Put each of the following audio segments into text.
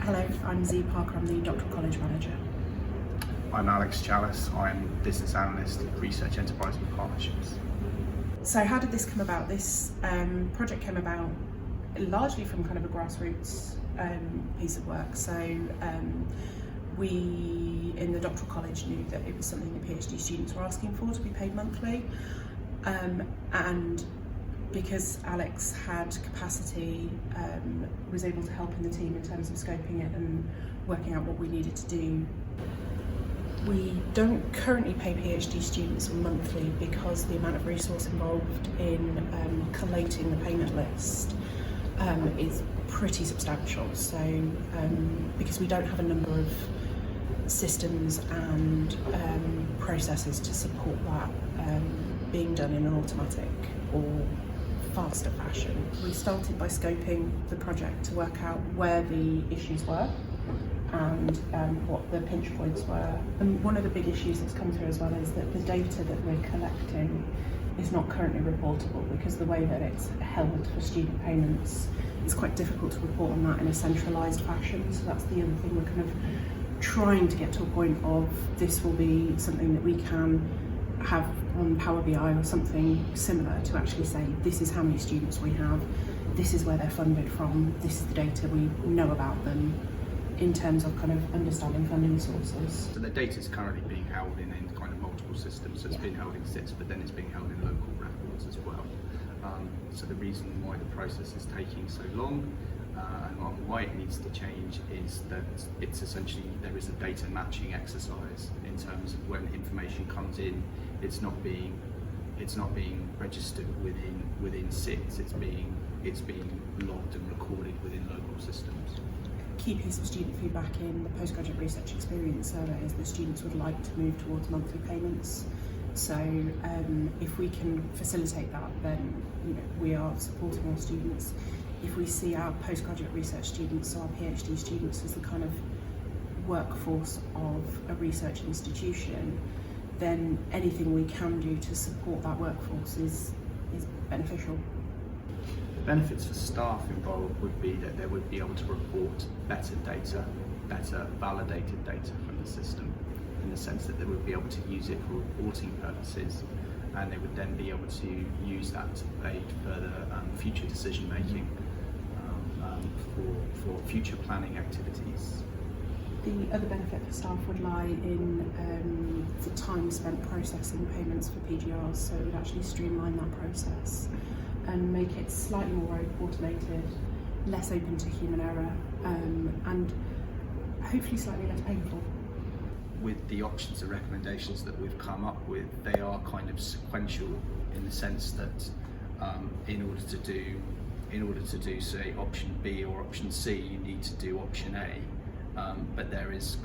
Hello, I'm Z Parker, I'm the Doctoral College Manager. I'm Alex Challis, I'm Business Analyst at Research Enterprise and Partnerships. So how did this come about? This project came about largely from kind of a grassroots piece of work. So we in the Doctoral College knew that it was something the PhD students were asking for, to be paid monthly, and because Alex had capacity, was able to help in the team in terms of scoping it and working out what we needed to do. We don't currently pay PhD students monthly because the amount of resource involved in collating the payment list is pretty substantial. So because we don't have a number of systems and processes to support that being done in an automatic or faster fashion. We started by scoping the project to work out where the issues were and what the pinch points were. And one of the big issues that's come through as well is that the data that we're collecting is not currently reportable, because the way that it's held for student payments, it's quite difficult to report on that in a centralised fashion. So that's the other thing we're kind of trying to get to a point of. This will be something that we can have on Power BI or something similar to actually say, this is how many students we have, this is where they're funded from, this is the data we know about them, in terms of kind of understanding funding sources. So the data is currently being held in kind of multiple systems. So it's been held in SITs, but then it's being held in local records as well. So the reason why the process is taking so long and why it needs to change is that it's essentially, there is a data matching exercise in terms of when information comes in, it's not being registered within SITs, it's being logged and recorded within local systems. Key piece of student feedback in the postgraduate research experience survey is that students would like to move towards monthly payments. So if we can facilitate that, then we are supporting our students. If we see our postgraduate research students, so our PhD students, as the kind of workforce of a research institution, then anything we can do to support that workforce is beneficial. The benefits for staff involved would be that they would be able to report better data, better validated data from the system, in the sense that they would be able to use it for reporting purposes, and they would then be able to use that to aid further future decision making for future planning activities. The other benefit for staff would lie in the time spent processing payments for PGRs, so it would actually streamline that process and make it slightly more automated, less open to human error, and hopefully slightly less painful. With the options and recommendations that we've come up with, they are kind of sequential in the sense that in order to do say option B or option C, you need to do option A, but there is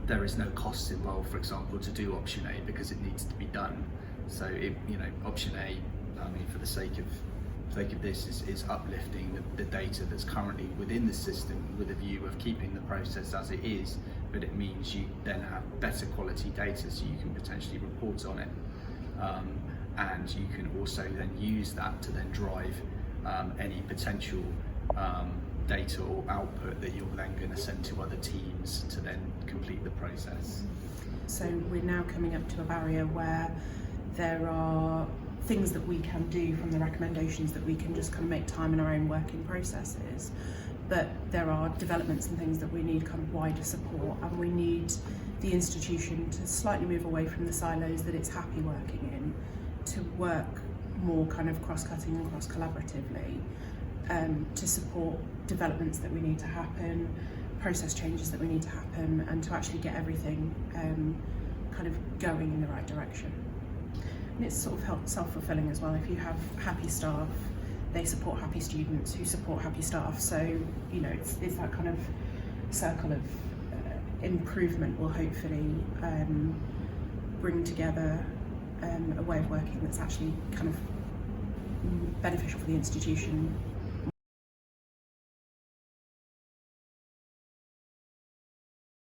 there is no costs involved, for example, to do option A because it needs to be done. So option A, for the sake of this, is uplifting the data that's currently within the system with a view of keeping the process as it is, but it means you then have better quality data, so you can potentially report on it, and you can also then use that to then drive any potential data or output that you're then going to send to other teams to then complete the process. So we're now coming up to a barrier where there are things that we can do from the recommendations that we can just kind of make time in our own working processes, but there are developments and things that we need kind of wider support, and we need the institution to slightly move away from the silos that it's happy working in, to work more kind of cross-cutting and cross-collaboratively, to support developments that we need to happen, process changes that we need to happen, and to actually get everything kind of going in the right direction. And it's sort of self-fulfilling as well. If you have happy staff, they support happy students who support happy staff. So it's that kind of circle of improvement will hopefully bring together a way of working that's actually kind of beneficial for the institution